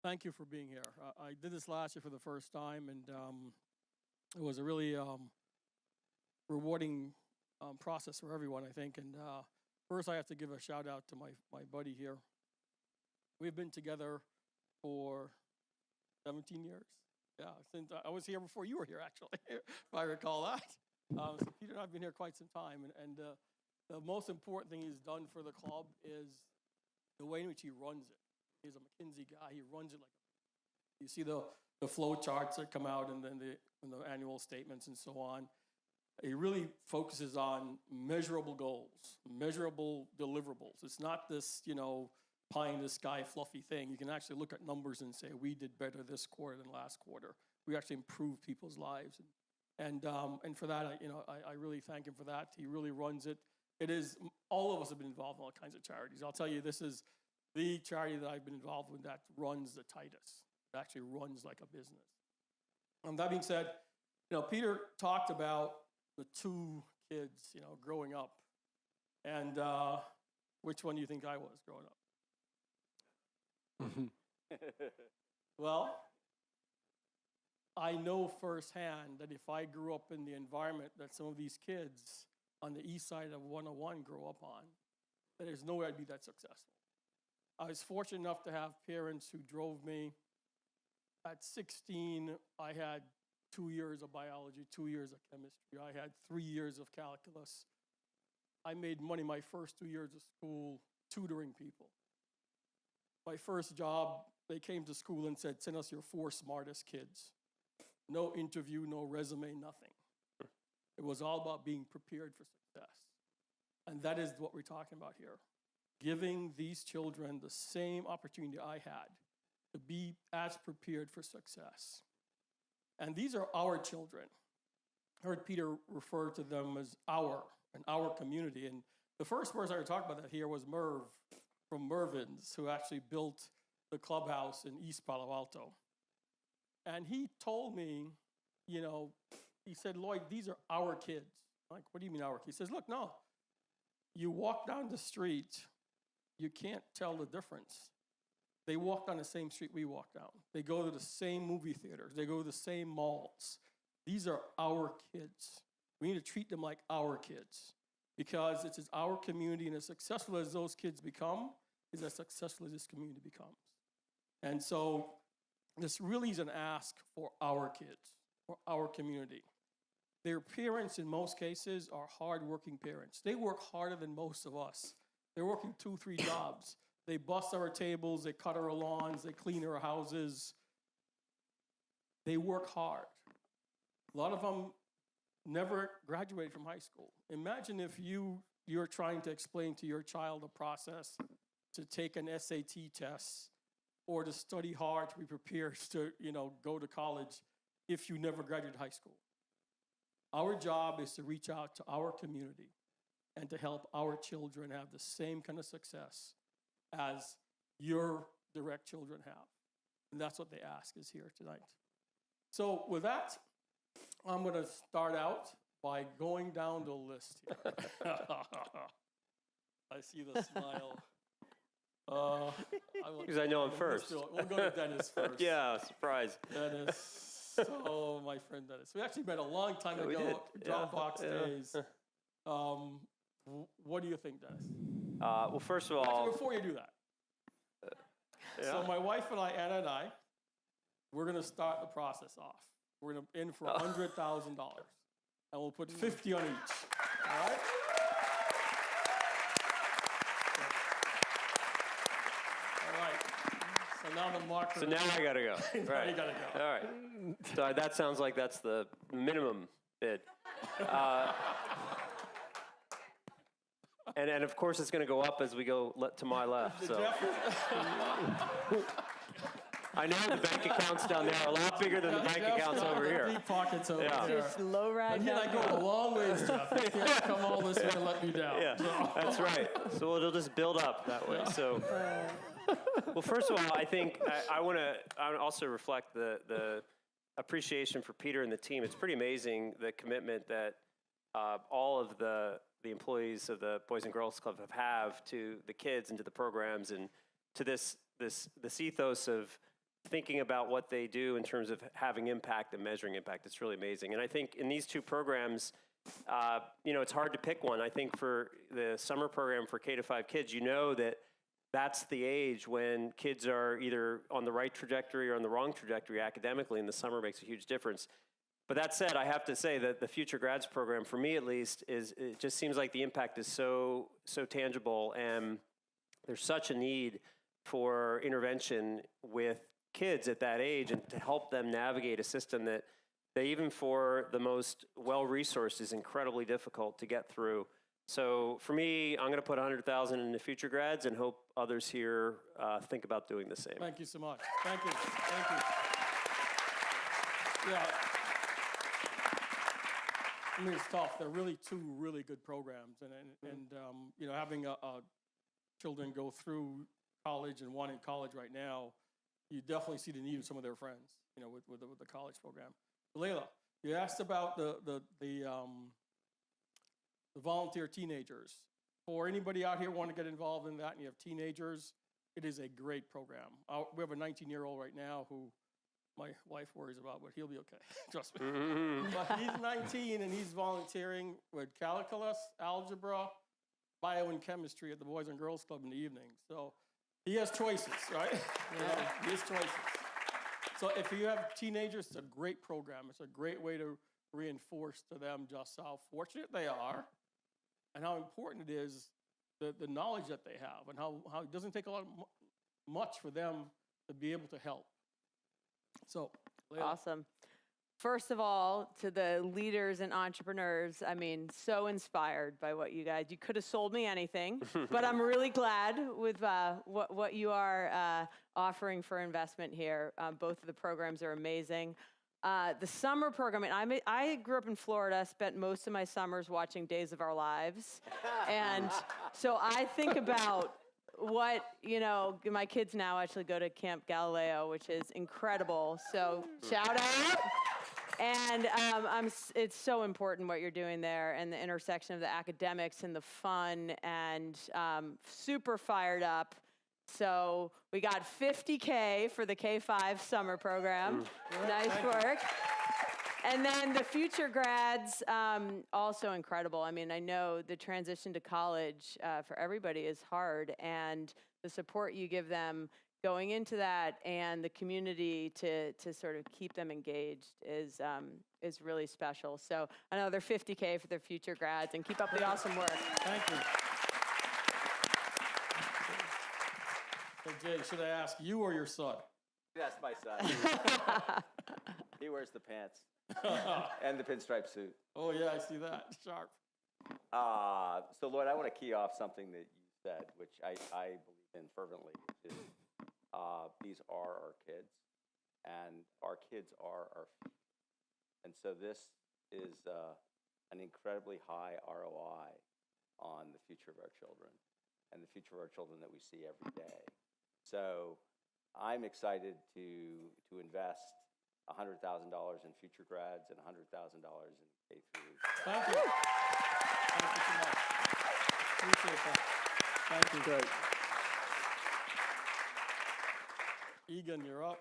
thank you for being here. I did this last year for the first time, and it was a really rewarding process for everyone, I think. And first, I have to give a shout out to my buddy here. We've been together for 17 years. Yeah, since I was here before you were here, actually, if I recall that. So Peter and I have been here quite some time, and the most important thing he's done for the club is the way in which he runs it. He's a McKinsey guy. He runs it like you see the flow charts that come out and then the annual statements and so on. He really focuses on measurable goals, measurable deliverables. It's not this, pie in the sky fluffy thing. You can actually look at numbers and say, we did better this quarter than last quarter. We actually improved people's lives. And for that, I really thank him for that. He really runs it. It is, all of us have been involved in all kinds of charities. I'll tell you, this is the charity that I've been involved with that runs the tightest. It actually runs like a business. That being said, Peter talked about the two kids, growing up. And which one do you think I was growing up? Well, I know firsthand that if I grew up in the environment that some of these kids on the east side of 101 grow up on, that there's no way I'd be that successful. I was fortunate enough to have parents who drove me. At 16, I had 2 years of biology, 2 years of chemistry. I had 3 years of calculus. I made money my first 2 years of school tutoring people. My first job, they came to school and said, send us your 4 smartest kids. No interview, no resume, nothing. It was all about being prepared for success. And that is what we're talking about here. Giving these children the same opportunity I had to be as prepared for success. And these are our children. I heard Peter refer to them as our community. And the first person I talked about that here was Merv from Mervin's, who actually built the clubhouse in East Palo Alto. And he told me, he said, Lloyd, these are our kids. I'm like, what do you mean our kids? He says, look, no, you walk down the street, you can't tell the difference. They walk down the same street we walk down. They go to the same movie theaters. They go to the same malls. These are our kids. We need to treat them like our kids because it's our community, and as successful as those kids become, is as successful as this community becomes. And so this really is an ask for our kids, for our community. Their parents, in most cases, are hardworking parents. They work harder than most of us. They're working 2-3 jobs. They bust our tables, they cut our lawns, they clean our houses. They work hard. A lot of them never graduated from high school. Imagine if you're trying to explain to your child a process to take an SAT test or to study hard to be prepared to, go to college if you never graduated high school. Our job is to reach out to our community and to help our children have the same kind of success as your direct children have. And that's what they ask is here tonight. So with that, I'm going to start out by going down the list here. I see the smile. Because I know him first. We'll go to Dennis first. Yeah, surprise. Dennis. Oh, my friend Dennis. We actually met a long time ago, Dropbox days. What do you think, Dennis? Well, first of all... Actually, before you do that. So my wife and I, Anna and I, we're going to start the process off. We're going to in for $100,000. And we'll put 50 on each. All right? All right. So now the marker... So now I got to go. Now you got to go. All right. So that sounds like that's the minimum bid. And of course, it's going to go up as we go to my left. So I know the bank accounts down there are a lot bigger than the bank accounts over here. Deep pockets over there. Just low ride. And I go a long ways, Jeff. You can't come all this way and let me down. Yeah, that's right. So it'll just build up that way. So, well, first of all, I think I want to also reflect the appreciation for Peter and the team. It's pretty amazing the commitment that all of the employees of the Boys and Girls Club have to the kids and to the programs and to this ethos of thinking about what they do in terms of having impact and measuring impact. It's really amazing. And I think in these two programs, it's hard to pick one. I think for the summer program for K-5 kids, that's the age when kids are either on the right trajectory or on the wrong trajectory academically, and the summer makes a huge difference. But that said, I have to say that the Future Grads program, for me at least, it just seems like the impact is so tangible, and there's such a need for intervention with kids at that age and to help them navigate a system that even for the most well-resourced is incredibly difficult to get through. So for me, I'm going to put $100,000 into Future Grads and hope others here think about doing the same. Thank you so much. Thank you. Thank you. Yeah. I mean, it's tough. They're really two really good programs, and having children go through college and one in college right now, you definitely see the need of some of their friends, with the college program. Layla, you asked about the volunteer teenagers. For anybody out here want to get involved in that and you have teenagers, it is a great program. We have a 19-year-old right now who my wife worries about, but he'll be okay. Trust me. But he's 19 and he's volunteering with calculus, algebra, bio, and chemistry at the Boys and Girls Club in the evening. So he has choices, right? He has choices. So if you have teenagers, it's a great program. It's a great way to reinforce to them just how fortunate they are and how important it is, the knowledge that they have, and how it doesn't take a lot much for them to be able to help. So, Layla. Awesome. First of all, to the leaders and entrepreneurs, I mean, so inspired by what you guys, you could have sold me anything, but I'm really glad with what you are offering for investment here. Both of the programs are amazing. The summer program, and I grew up in Florida, spent most of my summers watching Days of Our Lives. And so I think about what, my kids now actually go to Camp Galileo, which is incredible. So shout out. And it's so important what you're doing there, and the intersection of the academics and the fun, and super fired up. So we got $50K for the K-5 summer program. Nice work. And then the Future Grads, also incredible. I mean, I know the transition to college for everybody is hard, and the support you give them going into that and the community to sort of keep them engaged is really special. So another $50K for the Future Grads, and keep up the awesome work. Thank you. So Jay, should I ask you or your son? That's my son. He wears the pants and the pinstripe suit. Oh yeah, I see that. Sharp. So Lloyd, I want to key off something that you said, which I believe in fervently, which is these are our kids, and our kids are our future. And so this is an incredibly high ROI on the future of our children and the future of our children that we see every day. So I'm excited to invest $100,000 in Future Grads and $100,000 in K-3. Thank you. Thank you so much. Appreciate that. Thank you. Great. Egan, you're up.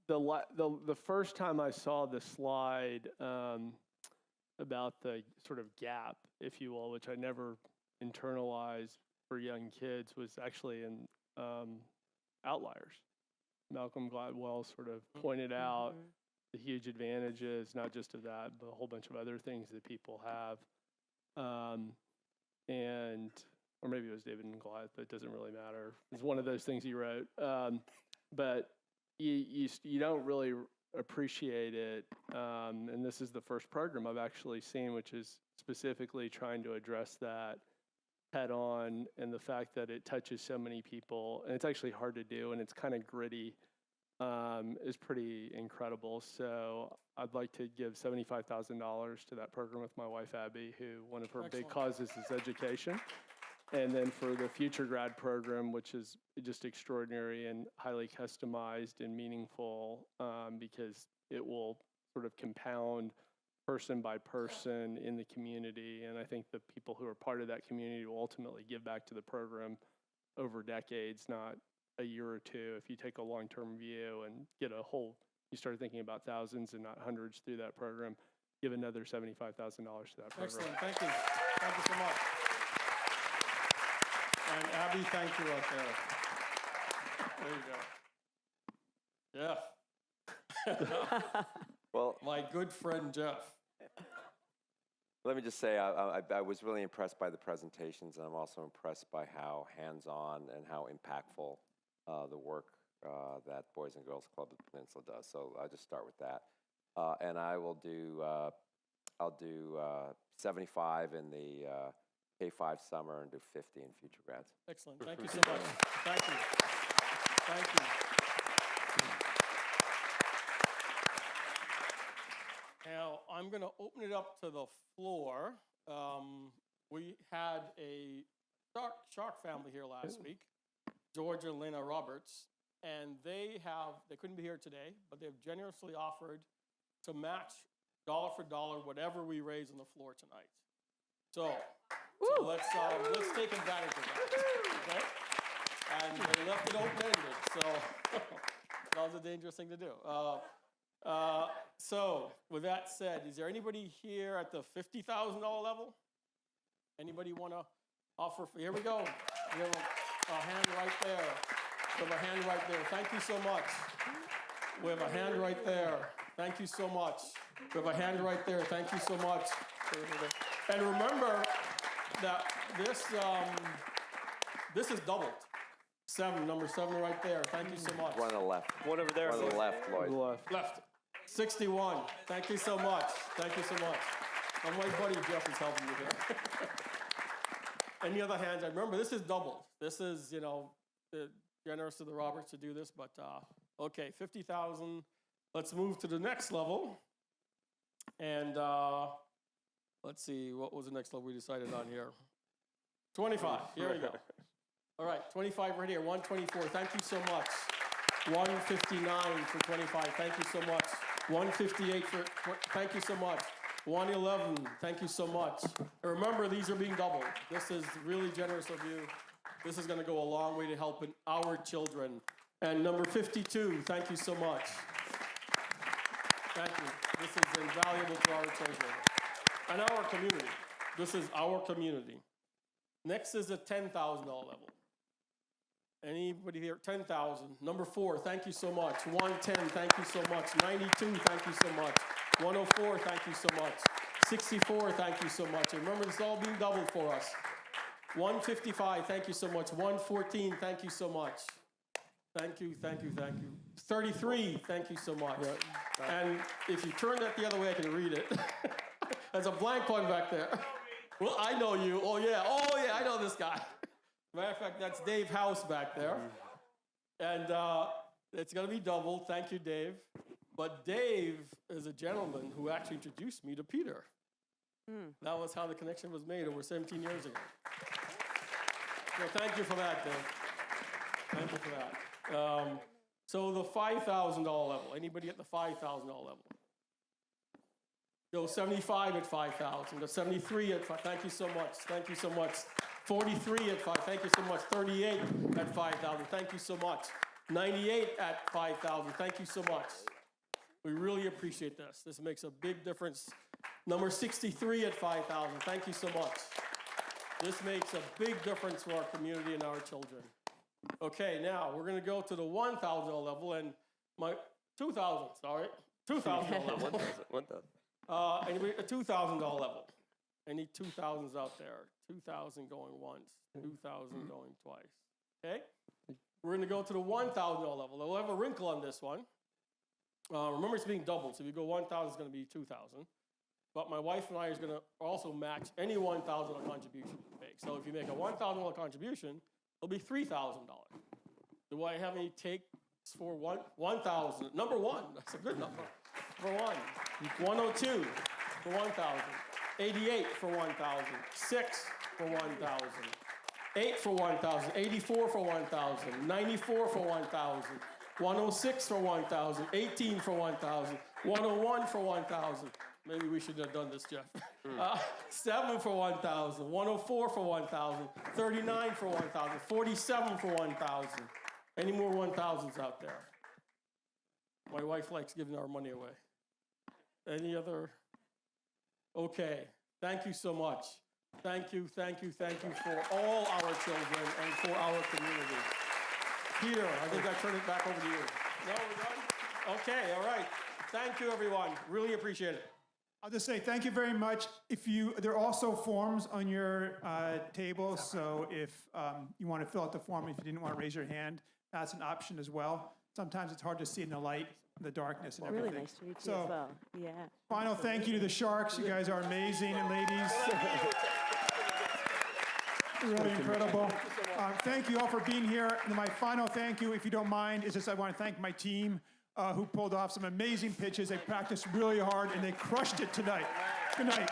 The first time I saw the slide about the sort of gap, if you will, which I never internalized for young kids, was actually in Outliers. Malcolm Gladwell sort of pointed out the huge advantages, not just of that, but a whole bunch of other things that people have. Or maybe it was David and Goliath, but it doesn't really matter. It's one of those things he wrote. But you don't really appreciate it. And this is the first program I've actually seen, which is specifically trying to address that head on, and the fact that it touches so many people, and it's actually hard to do, and it's kind of gritty, is pretty incredible. So I'd like to give $75,000 to that program with my wife, Abby, who one of her big causes is education. And then for the Future Grad program, which is just extraordinary and highly customized and meaningful, because it will sort of compound person by person in the community. And I think the people who are part of that community will ultimately give back to the program over decades, not a year or two, if you take a long-term view and get you start thinking about thousands and not hundreds through that program, give another $75,000 to that program. Excellent. Thank you. Thank you so much. And Abby, thank you out there. There you go. Jeff. Well, My good friend Jeff. let me just say, I was really impressed by the presentations, and I'm also impressed by how hands-on and how impactful the work that Boys and Girls Club of the Peninsula does. So I'll just start with that. And I'll do 75 in the K-5 summer and do 50 in future grads. Excellent. Thank you so much. Thank you. Thank you. Now, I'm going to open it up to the floor. We had a shark family here last week, George and Lena Roberts, and they couldn't be here today, but they've generously offered to match dollar for dollar whatever we raise on the floor tonight. So let's take advantage of that, okay? And they left it open-ended, so that was a dangerous thing to do. So with that said, is there anybody here at the $50,000 level? Anybody want to offer? Here we go. We have a hand right there. We have a hand right there. Thank you so much. We have a hand right there. Thank you so much. We have a hand right there. Thank you so much. And remember that this is doubled. Number 7 right there. Thank you so much. One on the left. One over there. One on the left, Lloyd. Left. 61. Thank you so much. Thank you so much. And my buddy Jeff is helping me here. Any other hands? I remember this is doubled. This is, generous to the Roberts to do this, but okay, 50,000. Let's move to the next level. And let's see, what was the next level we decided on here? 25. Here we go. All right, 25 right here. 124. Thank you so much. 159 for 25. Thank you so much. 158 for. Thank you so much. 111. Thank you so much. And remember, these are being doubled. This is really generous of you. This is going to go a long way to helping our children. And number 52. Thank you so much. Thank you. This is invaluable to our children and our community. This is our community. Next is the $10,000 level. Anybody here? 10,000. Number 4, thank you so much. 110, thank you so much. 92, thank you so much. 104, thank you so much. 64, thank you so much. And remember, this is all being doubled for us. 155, thank you so much. 114, thank you so much. Thank you, thank you, thank you. 33, thank you so much. And if you turn that the other way, I can read it. There's a blank one back there. Well, I know you. Oh, yeah, I know this guy. Matter of fact, that's Dave House back there. And it's going to be doubled. Thank you, Dave. But Dave is a gentleman who actually introduced me to Peter. That was how the connection was made over 17 years ago. So thank you for that, Dave. Thank you for that. So the $5,000 level. Anybody at the $5,000 level? Go 75 at 5,000. Go 73 at 5. Thank you so much. Thank you so much. 43 at 5. Thank you so much. 38 at 5,000. Thank you so much. 98 at 5,000. Thank you so much. We really appreciate this. This makes a big difference. Number 63 at 5,000. Thank you so much. This makes a big difference for our community and our children. Okay, now we're going to go to the $1,000 level and my $2,000. Sorry, $2,000 level. 1,000. Anybody a $2,000 level? Any 2,000s out there? 2,000 going once, 2,000 going twice. Okay? We're going to go to the $1,000 level. We'll have a wrinkle on this one. Remember, it's being doubled, so if you go 1,000, it's going to be 2,000. But my wife and I is going to also match any $1,000 contribution you make. So if you make a $1,000 contribution, it'll be $3,000. Do I have any takes for 1,000? Number 1, that's a good number. For 1. 102 for 1,000. 88 for 1,000. 6 for 1,000. 8 for 1,000. 84 for 1,000. 94 for 1,000. 106 for 1,000. 18 for 1,000. 101 for 1,000. Maybe we should have done this, Jeff. 7 for 1,000. 104 for 1,000. 39 for 1,000. 47 for 1,000. Any more 1,000s out there? My wife likes giving our money away. Any other? Okay, thank you so much. Thank you for all our children and for our community. Peter, I think I turn it back over to you. No, we're done? Okay, all right. Thank you, everyone. Really appreciate it. I'll just say thank you very much. There are also forms on your table, so if you want to fill out the form, if you didn't want to raise your hand, that's an option as well. Sometimes it's hard to see in the light, in the darkness and everything. Really nice to meet you So, as well. Yeah. final thank you to the Sharks. You guys are amazing, and ladies. Really incredible. Thank you all for being here. And my final thank you, if you don't mind, is just I want to thank my team who pulled off some amazing pitches. They practiced really hard, and they crushed it tonight. Good night.